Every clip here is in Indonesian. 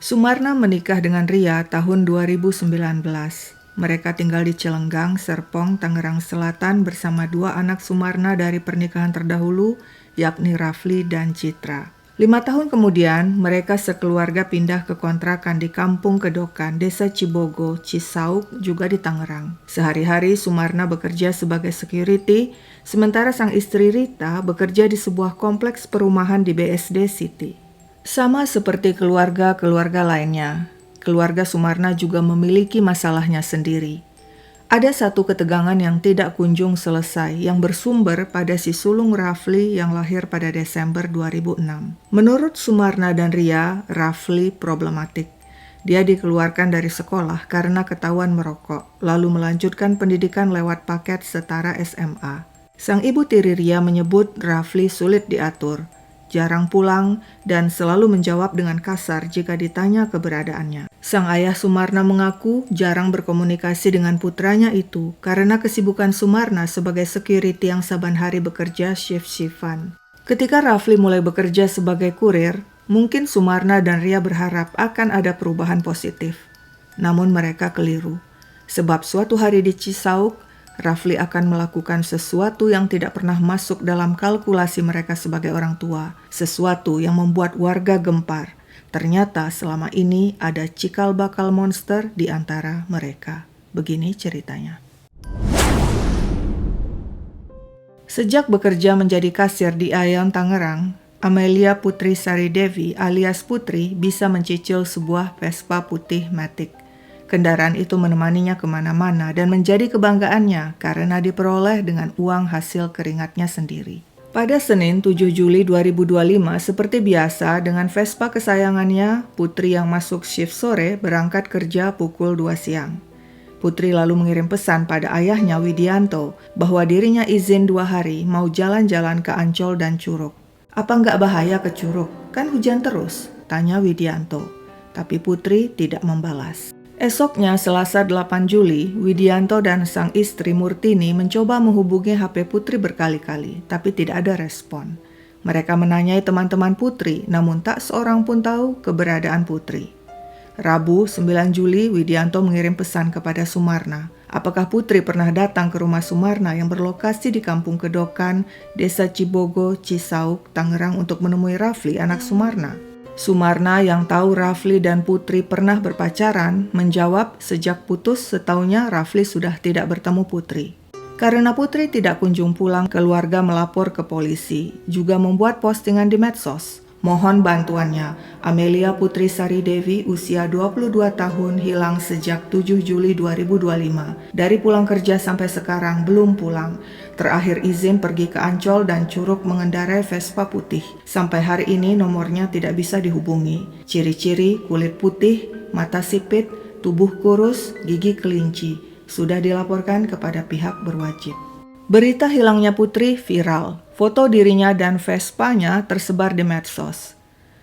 Sumarna menikah dengan Ria tahun 2019. Mereka tinggal di Celenggang, Serpong, Tangerang Selatan bersama dua anak Sumarna dari pernikahan terdahulu, yakni Rafli dan Citra. 5 tahun kemudian, mereka sekeluarga pindah ke kontrakan di Kampung Kedokan, Desa Cibogo, Cisauk, juga di Tangerang. Sehari-hari Sumarna bekerja sebagai security, sementara sang istri Rita bekerja di sebuah kompleks perumahan di BSD City. Sama seperti keluarga-keluarga lainnya, keluarga Sumarna juga memiliki masalahnya sendiri. Ada satu ketegangan yang tidak kunjung selesai yang bersumber pada si sulung Rafli yang lahir pada Desember 2006. Menurut Sumarna dan Ria, Rafli problematik. Dia dikeluarkan dari sekolah karena ketahuan merokok, lalu melanjutkan pendidikan lewat paket setara SMA. Sang ibu tiri Ria menyebut Rafli sulit diatur, jarang pulang, dan selalu menjawab dengan kasar jika ditanya keberadaannya. Sang ayah Sumarna mengaku jarang berkomunikasi dengan putranya itu karena kesibukan Sumarna sebagai security yang saban hari bekerja shift-shiftan. Ketika Rafli mulai bekerja sebagai kurir, mungkin Sumarna dan Ria berharap akan ada perubahan positif. Namun mereka keliru, sebab suatu hari di Cisauk, Rafli akan melakukan sesuatu yang tidak pernah masuk dalam kalkulasi mereka sebagai orang tua, sesuatu yang membuat warga gempar. Ternyata selama ini ada cikal bakal monster di antara mereka. Begini ceritanya. Sejak bekerja menjadi kasir di Aeon Tangerang, Amelia Putri Sari Devi alias Putri bisa mencicil sebuah Vespa putih Matic. Kendaraan itu menemaninya kemana-mana dan menjadi kebanggaannya karena diperoleh dengan uang hasil keringatnya sendiri. Pada Senin 7 Juli 2025, seperti biasa dengan Vespa kesayangannya, Putri yang masuk shift sore berangkat kerja pukul 2 siang. Putri lalu mengirim pesan pada ayahnya Widianto bahwa dirinya izin 2 hari mau jalan-jalan ke Ancol dan Curug. "Apa nggak bahaya ke Curug? Kan hujan terus?" tanya Widianto. Tapi Putri tidak membalas. Esoknya, Selasa 8 Juli, Widianto dan sang istri Murtini mencoba menghubungi HP Putri berkali-kali, tapi tidak ada respon. Mereka menanyai teman-teman Putri, namun tak seorang pun tahu keberadaan Putri. Rabu 9 Juli, Widianto mengirim pesan kepada Sumarna. Apakah Putri pernah datang ke rumah Sumarna yang berlokasi di Kampung Kedokan, Desa Cibogo, Cisauk, Tangerang untuk menemui Rafli, anak Sumarna? Sumarna yang tahu Rafli dan Putri pernah berpacaran menjawab sejak putus setaunya Rafli sudah tidak bertemu Putri. Karena Putri tidak kunjung pulang, keluarga melapor ke polisi, juga membuat postingan di medsos. Mohon bantuannya. Amelia Putri Sari Devi usia 22 tahun hilang sejak 7 Juli 2025. Dari pulang kerja sampai sekarang belum pulang. Terakhir izin pergi ke Ancol dan Curug mengendarai Vespa putih. Sampai hari ini nomornya tidak bisa dihubungi. Ciri-ciri kulit putih, mata sipit, tubuh kurus, gigi kelinci. Sudah dilaporkan kepada pihak berwajib. Berita hilangnya Putri viral. Foto dirinya dan Vespanya tersebar di medsos.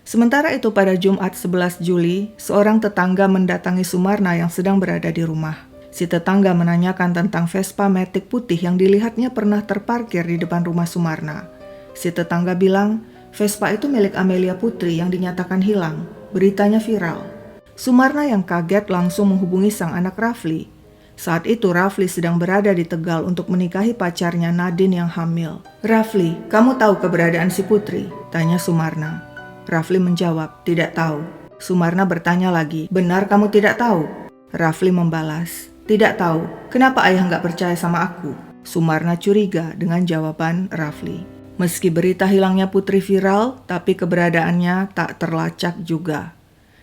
Sementara itu pada Jumat 11 Juli, seorang tetangga mendatangi Sumarna yang sedang berada di rumah. Si tetangga menanyakan tentang Vespa Matic putih yang dilihatnya pernah terparkir di depan rumah Sumarna. Si tetangga bilang, Vespa itu milik Amelia Putri yang dinyatakan hilang. Beritanya viral. Sumarna yang kaget langsung menghubungi sang anak Rafli. Saat itu Rafli sedang berada di Tegal untuk menikahi pacarnya Nadine yang hamil. "Rafli, kamu tahu keberadaan si Putri?" tanya Sumarna. Rafli menjawab, "Tidak tahu." Sumarna bertanya lagi, "Benar kamu tidak tahu?" Rafli membalas, "Tidak tahu. Kenapa ayah nggak percaya sama aku?" Sumarna curiga dengan jawaban Rafli. Meski berita hilangnya Putri viral, tapi keberadaannya tak terlacak juga.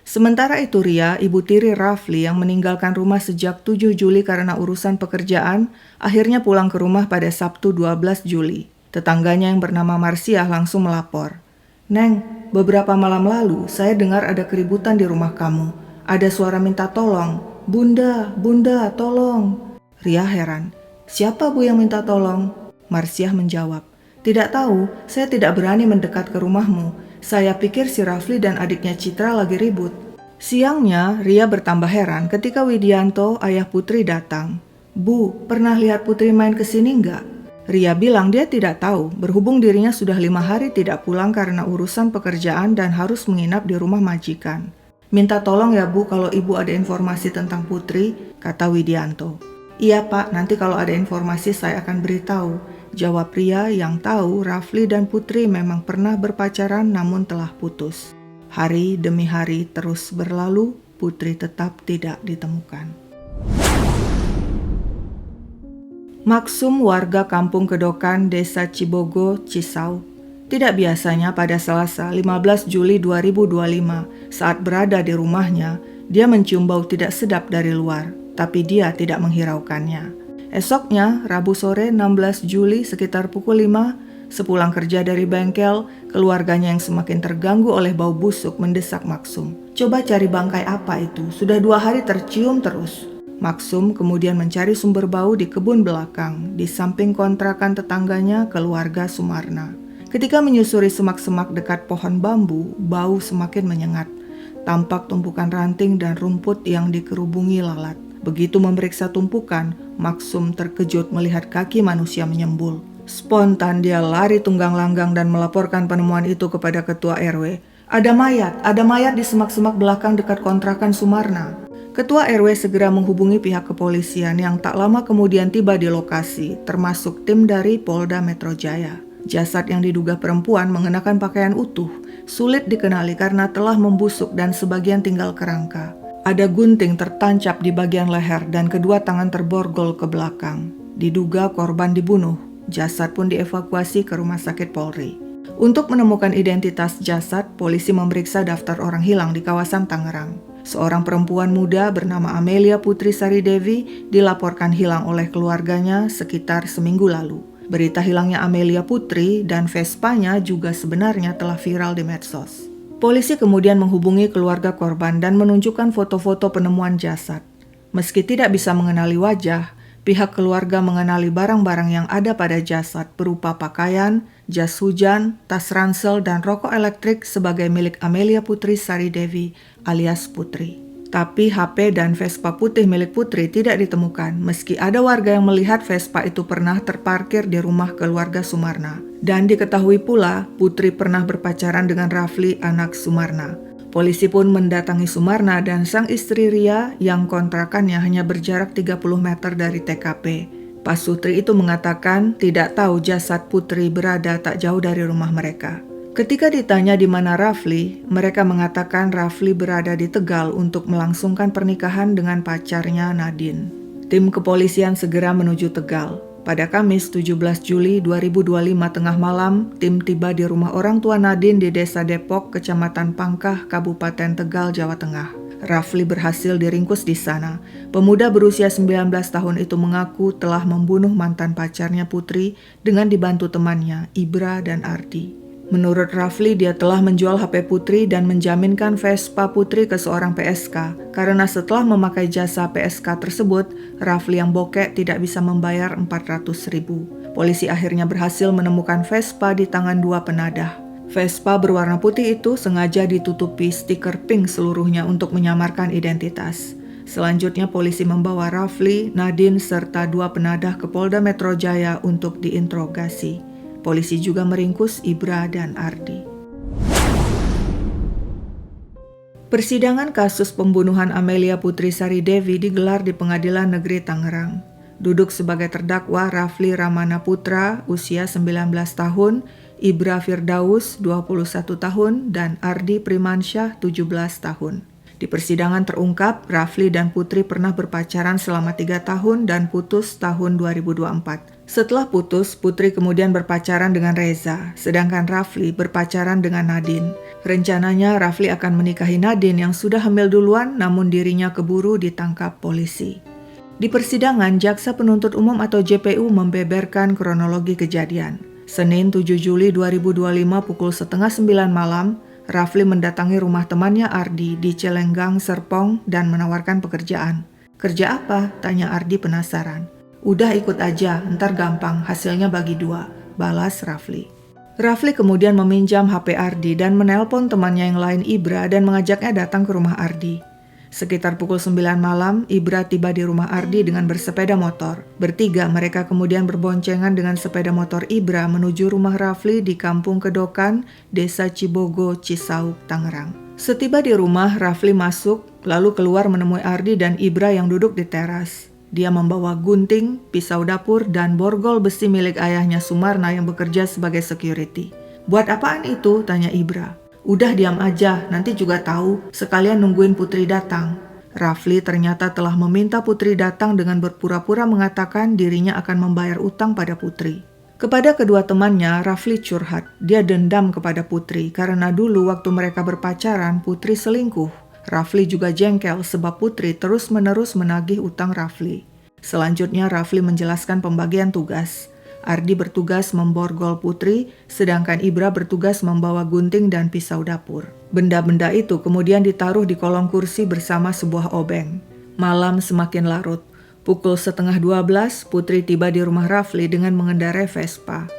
Sementara itu Ria, ibu tiri Rafli yang meninggalkan rumah sejak 7 Juli karena urusan pekerjaan, akhirnya pulang ke rumah pada Sabtu 12 Juli. Tetangganya yang bernama Marsiah langsung melapor. "Neng, beberapa malam lalu saya dengar ada keributan di rumah kamu. Ada suara minta tolong. Bunda, bunda, tolong." Ria heran. "Siapa bu yang minta tolong?" Marsiah menjawab, "Tidak tahu, saya tidak berani mendekat ke rumahmu. Saya pikir si Rafli dan adiknya Citra lagi ribut." Siangnya, Ria bertambah heran ketika Widianto, ayah Putri datang. "Bu, pernah lihat Putri main ke sini enggak?" Ria bilang dia tidak tahu, berhubung dirinya sudah 5 hari tidak pulang karena urusan pekerjaan dan harus menginap di rumah majikan. "Minta tolong ya Bu kalau Ibu ada informasi tentang Putri," kata Widianto. "Iya Pak, nanti kalau ada informasi saya akan beritahu," jawab pria yang tahu Rafli dan Putri memang pernah berpacaran namun telah putus. Hari demi hari terus berlalu, Putri tetap tidak ditemukan. Maksum, warga kampung Kedokan, Desa Cibogo, Cisau. Tidak biasanya pada Selasa 15 Juli 2025 saat berada di rumahnya, dia mencium bau tidak sedap dari luar, tapi dia tidak menghiraukannya. Esoknya, Rabu sore 16 Juli sekitar pukul 5, sepulang kerja dari bengkel, keluarganya yang semakin terganggu oleh bau busuk mendesak Maksum. "Coba cari bangkai apa itu, sudah 2 hari tercium terus." Maksum kemudian mencari sumber bau di kebun belakang, di samping kontrakan tetangganya keluarga Sumarna. Ketika menyusuri semak-semak dekat pohon bambu, bau semakin menyengat. Tampak tumpukan ranting dan rumput yang dikerubungi lalat. Begitu memeriksa tumpukan, Maksum terkejut melihat kaki manusia menyembul. Spontan dia lari tunggang langgang dan melaporkan penemuan itu kepada ketua RW. Ada mayat di semak-semak belakang dekat kontrakan Sumarna." Ketua RW segera menghubungi pihak kepolisian yang tak lama kemudian tiba di lokasi, termasuk tim dari Polda Metro Jaya. Jasad yang diduga perempuan mengenakan pakaian utuh, sulit dikenali karena telah membusuk dan sebagian tinggal kerangka. Ada gunting tertancap di bagian leher dan kedua tangan terborgol ke belakang. Diduga korban dibunuh, jasad pun dievakuasi ke rumah sakit Polri. Untuk menemukan identitas jasad, polisi memeriksa daftar orang hilang di kawasan Tangerang. Seorang perempuan muda bernama Amelia Putri Sari Devi dilaporkan hilang oleh keluarganya sekitar seminggu lalu. Berita hilangnya Amelia Putri dan Vespanya juga sebenarnya telah viral di medsos. Polisi kemudian menghubungi keluarga korban dan menunjukkan foto-foto penemuan jasad. Meski tidak bisa mengenali wajah, pihak keluarga mengenali barang-barang yang ada pada jasad berupa pakaian, jas hujan, tas ransel, dan rokok elektrik sebagai milik Amelia Putri Sari Devi alias Putri. Tapi HP dan Vespa putih milik Putri tidak ditemukan, meski ada warga yang melihat Vespa itu pernah terparkir di rumah keluarga Sumarna. Dan diketahui pula Putri pernah berpacaran dengan Rafli, anak Sumarna. Polisi pun mendatangi Sumarna dan sang istri Ria yang kontrakannya hanya berjarak 30 meter dari TKP. Pak Sutri itu mengatakan tidak tahu jasad Putri berada tak jauh dari rumah mereka. Ketika ditanya di mana Rafli, mereka mengatakan Rafli berada di Tegal untuk melangsungkan pernikahan dengan pacarnya Nadine. Tim kepolisian segera menuju Tegal. Pada Kamis 17 Juli 2025 tengah malam, tim tiba di rumah orang tua Nadine di Desa Depok, Kecamatan Pangkah, Kabupaten Tegal, Jawa Tengah. Rafli berhasil diringkus di sana. Pemuda berusia 19 tahun itu mengaku telah membunuh mantan pacarnya Putri dengan dibantu temannya, Ibra dan Ardi. Menurut Rafli, dia telah menjual HP Putri dan menjaminkan Vespa Putri ke seorang PSK karena setelah memakai jasa PSK tersebut, Rafli yang bokek tidak bisa membayar 400.000. Polisi akhirnya berhasil menemukan Vespa di tangan 2 penadah. Vespa berwarna putih itu sengaja ditutupi stiker pink seluruhnya untuk menyamarkan identitas. Selanjutnya polisi membawa Rafli, Nadine, serta 2 penadah ke Polda Metro Jaya untuk diinterogasi. Polisi juga meringkus Ibra dan Ardi. Persidangan kasus pembunuhan Amelia Putri Sari Devi digelar di Pengadilan Negeri Tangerang. Duduk sebagai terdakwa Rafli Ramana Putra, usia 19 tahun, Ibra Firdaus 21 tahun, dan Ardi Primansyah 17 tahun. Di persidangan terungkap, Rafli dan Putri pernah berpacaran selama 3 tahun dan putus tahun 2024. Setelah putus, Putri kemudian berpacaran dengan Reza, sedangkan Rafli berpacaran dengan Nadine. Rencananya Rafli akan menikahi Nadine yang sudah hamil duluan, namun dirinya keburu ditangkap polisi. Di persidangan, Jaksa Penuntut Umum atau JPU membeberkan kronologi kejadian. Senin 7 Juli 2025 pukul 8:30 malam, Rafli mendatangi rumah temannya Ardi di Celenggang, Serpong dan menawarkan pekerjaan. "Kerja apa?" tanya Ardi penasaran. "Udah ikut aja, ntar gampang, hasilnya bagi 2, balas Rafli. Rafli kemudian meminjam HP Ardi dan menelpon temannya yang lain Ibra dan mengajaknya datang ke rumah Ardi. Sekitar pukul 9 malam, Ibra tiba di rumah Ardi dengan bersepeda motor. Bertiga mereka kemudian berboncengan dengan sepeda motor Ibra menuju rumah Rafli di Kampung Kedokan, Desa Cibogo, Cisau, Tangerang. Setiba di rumah, Rafli masuk, lalu keluar menemui Ardi dan Ibra yang duduk di teras. Dia membawa gunting, pisau dapur, dan borgol besi milik ayahnya Sumarna yang bekerja sebagai security. "Buat apaan itu?" tanya Ibra. "Udah diam aja, nanti juga tahu, sekalian nungguin Putri datang." Rafli ternyata telah meminta Putri datang dengan berpura-pura mengatakan dirinya akan membayar utang pada Putri. Kepada kedua temannya, Rafli curhat. Dia dendam kepada Putri karena dulu waktu mereka berpacaran, Putri selingkuh. Rafli juga jengkel sebab Putri terus-menerus menagih utang Rafli. Selanjutnya Rafli menjelaskan pembagian tugas. Ardi bertugas memborgol Putri, sedangkan Ibra bertugas membawa gunting dan pisau dapur. Benda-benda itu kemudian ditaruh di kolong kursi bersama sebuah obeng. Malam semakin larut. Pukul 11:30, Putri tiba di rumah Rafli dengan mengendarai Vespa.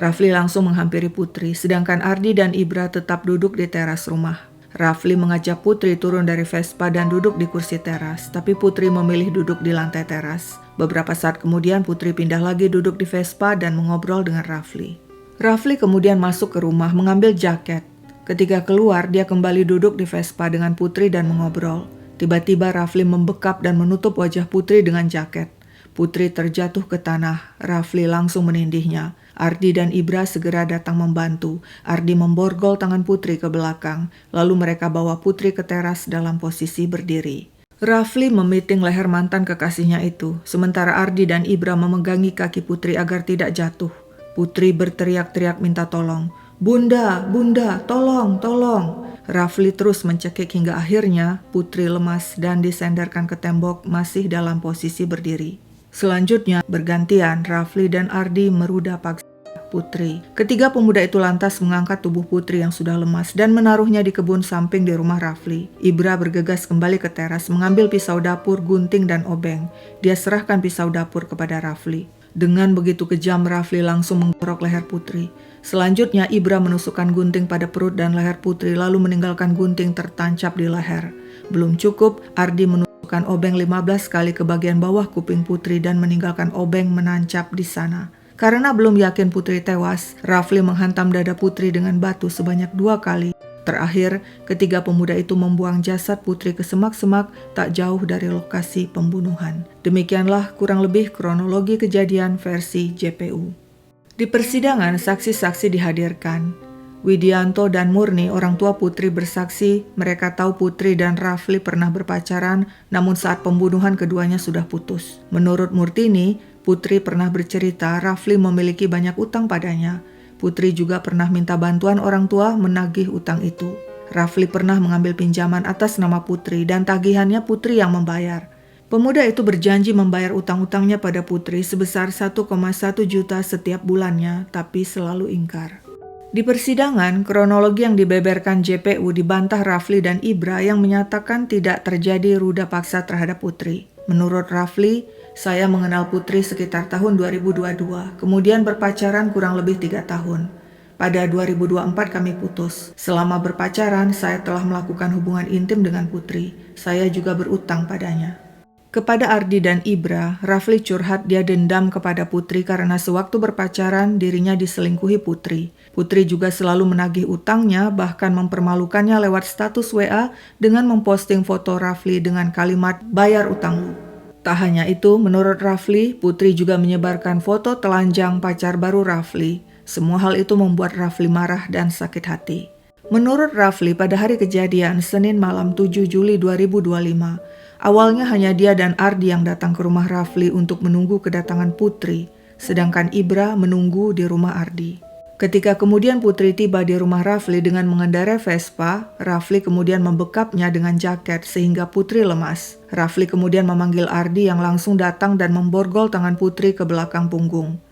Rafli langsung menghampiri Putri, sedangkan Ardi dan Ibra tetap duduk di teras rumah. Rafli mengajak Putri turun dari Vespa dan duduk di kursi teras, tapi Putri memilih duduk di lantai teras. Beberapa saat kemudian Putri pindah lagi duduk di Vespa dan mengobrol dengan Rafli. Rafli kemudian masuk ke rumah mengambil jaket. Ketika keluar, dia kembali duduk di Vespa dengan Putri dan mengobrol. Tiba-tiba Rafli membekap dan menutup wajah Putri dengan jaket. Putri terjatuh ke tanah. Rafli langsung menindihnya. Ardi dan Ibra segera datang membantu. Ardi memborgol tangan Putri ke belakang. Lalu mereka bawa Putri ke teras dalam posisi berdiri. Rafli memiting leher mantan kekasihnya itu, sementara Ardi dan Ibra memegangi kaki Putri agar tidak jatuh. Putri berteriak-teriak minta tolong. "Bunda, bunda, tolong, tolong." Rafli terus mencekik hingga akhirnya Putri lemas dan disenderkan ke tembok masih dalam posisi berdiri. Selanjutnya bergantian Rafli dan Ardi meruda paksa Putri. Ketiga pemuda itu lantas mengangkat tubuh Putri yang sudah lemas dan menaruhnya di kebun samping di rumah Rafli. Ibra bergegas kembali ke teras mengambil pisau dapur, gunting, dan obeng. Dia serahkan pisau dapur kepada Rafli. Dengan begitu kejam, Rafli langsung menggorok leher Putri. Selanjutnya Ibra menusukkan gunting pada perut dan leher Putri lalu meninggalkan gunting tertancap di leher. Belum cukup, Ardi menusukkan obeng 15 kali ke bagian bawah kuping Putri dan meninggalkan obeng menancap di sana. Karena belum yakin Putri tewas, Rafli menghantam dada Putri dengan batu sebanyak 2 kali. Terakhir, ketiga pemuda itu membuang jasad Putri ke semak-semak tak jauh dari lokasi pembunuhan. Demikianlah kurang lebih kronologi kejadian versi JPU. Di persidangan, saksi-saksi dihadirkan. Widianto dan Murni, orang tua Putri, bersaksi mereka tahu Putri dan Rafli pernah berpacaran, namun saat pembunuhan keduanya sudah putus. Menurut Murtini, Putri pernah bercerita Rafli memiliki banyak utang padanya. Putri juga pernah minta bantuan orang tua menagih utang itu. Rafli pernah mengambil pinjaman atas nama Putri dan tagihannya Putri yang membayar. Pemuda itu berjanji membayar utang-utangnya pada Putri sebesar 1,1 juta setiap bulannya, tapi selalu ingkar. Di persidangan, kronologi yang dibeberkan JPU dibantah Rafli dan Ibra yang menyatakan tidak terjadi ruda paksa terhadap Putri. Menurut Rafli, "Saya mengenal Putri sekitar tahun 2022, kemudian berpacaran kurang lebih 3 tahun. Pada 2024 kami putus. Selama berpacaran, saya telah melakukan hubungan intim dengan Putri. Saya juga berutang padanya." Kepada Ardi dan Ibra, Rafli curhat dia dendam kepada Putri karena sewaktu berpacaran dirinya diselingkuhi Putri. Putri juga selalu menagih utangnya, bahkan mempermalukannya lewat status WA dengan memposting foto Rafli dengan kalimat "bayar utang lu". Tak hanya itu, menurut Rafli, Putri juga menyebarkan foto telanjang pacar baru Rafli. Semua hal itu membuat Rafli marah dan sakit hati. Menurut Rafli, pada hari kejadian, Senin malam 7 Juli 2025, awalnya hanya dia dan Ardi yang datang ke rumah Rafli untuk menunggu kedatangan Putri, sedangkan Ibra menunggu di rumah Ardi. Ketika kemudian Putri tiba di rumah Rafli dengan mengendarai Vespa, Rafli kemudian membekapnya dengan jaket sehingga Putri lemas. Rafli kemudian memanggil Ardi yang langsung datang dan memborgol tangan Putri ke belakang punggung.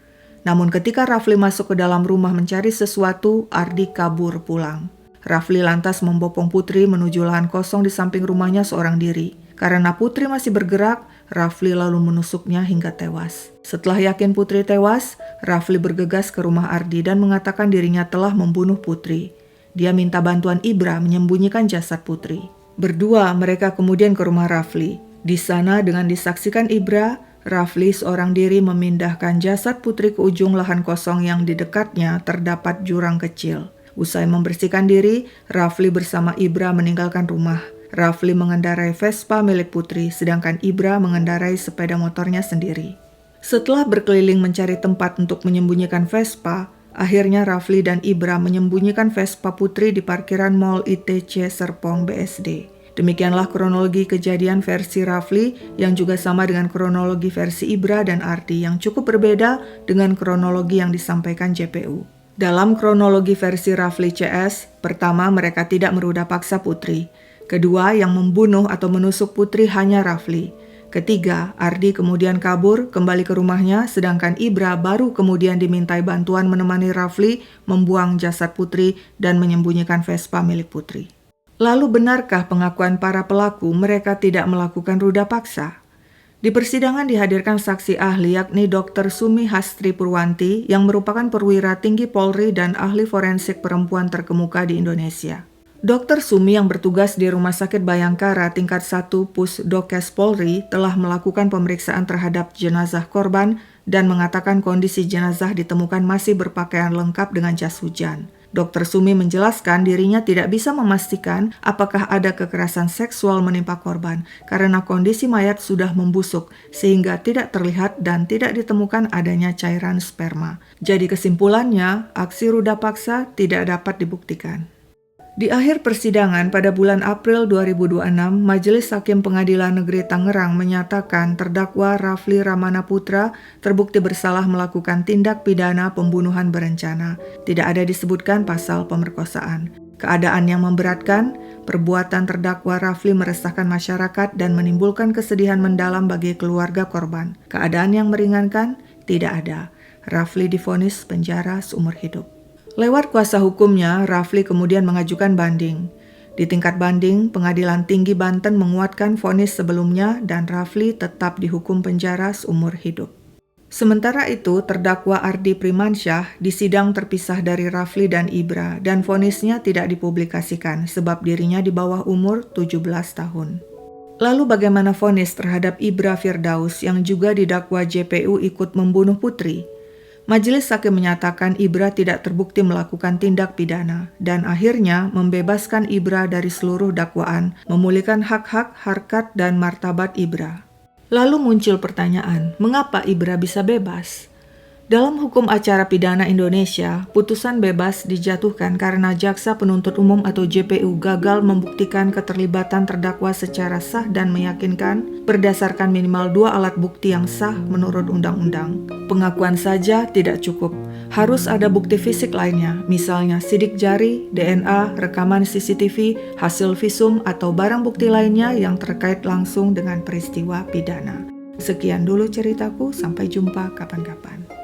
Namun ketika Rafli masuk ke dalam rumah mencari sesuatu, Ardi kabur pulang. Rafli lantas membopong Putri menuju lahan kosong di samping rumahnya seorang diri. Karena Putri masih bergerak, Rafli lalu menusuknya hingga tewas. Setelah yakin Putri tewas, Rafli bergegas ke rumah Ardi dan mengatakan dirinya telah membunuh Putri. Dia minta bantuan Ibra menyembunyikan jasad Putri. Berdua mereka kemudian ke rumah Rafli. Di sana dengan disaksikan Ibra, Rafli seorang diri memindahkan jasad Putri ke ujung lahan kosong yang di dekatnya terdapat jurang kecil. Usai membersihkan diri, Rafli bersama Ibra meninggalkan rumah. Rafli mengendarai Vespa milik Putri, sedangkan Ibra mengendarai sepeda motornya sendiri. Setelah berkeliling mencari tempat untuk menyembunyikan Vespa, akhirnya Rafli dan Ibra menyembunyikan Vespa Putri di parkiran Mall ITC Serpong BSD. Demikianlah kronologi kejadian versi Rafli yang juga sama dengan kronologi versi Ibra dan Ardi yang cukup berbeda dengan kronologi yang disampaikan JPU. Dalam kronologi versi Rafli CS, pertama mereka tidak meruda paksa Putri. Kedua, yang membunuh atau menusuk Putri hanya Rafli. Ketiga, Ardi kemudian kabur kembali ke rumahnya, sedangkan Ibra baru kemudian dimintai bantuan menemani Rafli membuang jasad Putri dan menyembunyikan Vespa milik Putri. Lalu benarkah pengakuan para pelaku mereka tidak melakukan ruda paksa? Di persidangan dihadirkan saksi ahli yakni Dr. Sumi Hastri Purwanti yang merupakan perwira tinggi Polri dan ahli forensik perempuan terkemuka di Indonesia. Dr. Sumi yang bertugas di Rumah Sakit Bayangkara tingkat 1 Pusdokes Polri telah melakukan pemeriksaan terhadap jenazah korban dan mengatakan kondisi jenazah ditemukan masih berpakaian lengkap dengan jas hujan. Dr. Sumi menjelaskan dirinya tidak bisa memastikan apakah ada kekerasan seksual menimpa korban karena kondisi mayat sudah membusuk sehingga tidak terlihat dan tidak ditemukan adanya cairan sperma. Jadi kesimpulannya, aksi ruda paksa tidak dapat dibuktikan. Di akhir persidangan pada bulan April 2026, Majelis Hakim Pengadilan Negeri Tangerang menyatakan terdakwa Rafli Ramana Putra terbukti bersalah melakukan tindak pidana pembunuhan berencana. Tidak ada disebutkan pasal pemerkosaan. Keadaan yang memberatkan, perbuatan terdakwa Rafli meresahkan masyarakat dan menimbulkan kesedihan mendalam bagi keluarga korban. Keadaan yang meringankan, tidak ada. Rafli divonis penjara seumur hidup. Lewat kuasa hukumnya, Rafli kemudian mengajukan banding. Di tingkat banding, Pengadilan Tinggi Banten menguatkan vonis sebelumnya dan Rafli tetap dihukum penjara seumur hidup. Sementara itu, terdakwa Ardi Primansyah di sidang terpisah dari Rafli dan Ibra dan vonisnya tidak dipublikasikan sebab dirinya di bawah umur 17 tahun. Lalu bagaimana vonis terhadap Ibra Firdaus yang juga didakwa JPU ikut membunuh Putri? Majelis Hakim menyatakan Ibra tidak terbukti melakukan tindak pidana dan akhirnya membebaskan Ibra dari seluruh dakwaan, memulihkan hak-hak, harkat, dan martabat Ibra. Lalu muncul pertanyaan, mengapa Ibra bisa bebas? Dalam hukum acara pidana Indonesia, putusan bebas dijatuhkan karena jaksa penuntut umum atau JPU gagal membuktikan keterlibatan terdakwa secara sah dan meyakinkan berdasarkan minimal 2 alat bukti yang sah menurut undang-undang. Pengakuan saja tidak cukup, harus ada bukti fisik lainnya, misalnya sidik jari, DNA, rekaman CCTV, hasil visum, atau barang bukti lainnya yang terkait langsung dengan peristiwa pidana. Sekian dulu ceritaku, sampai jumpa kapan-kapan.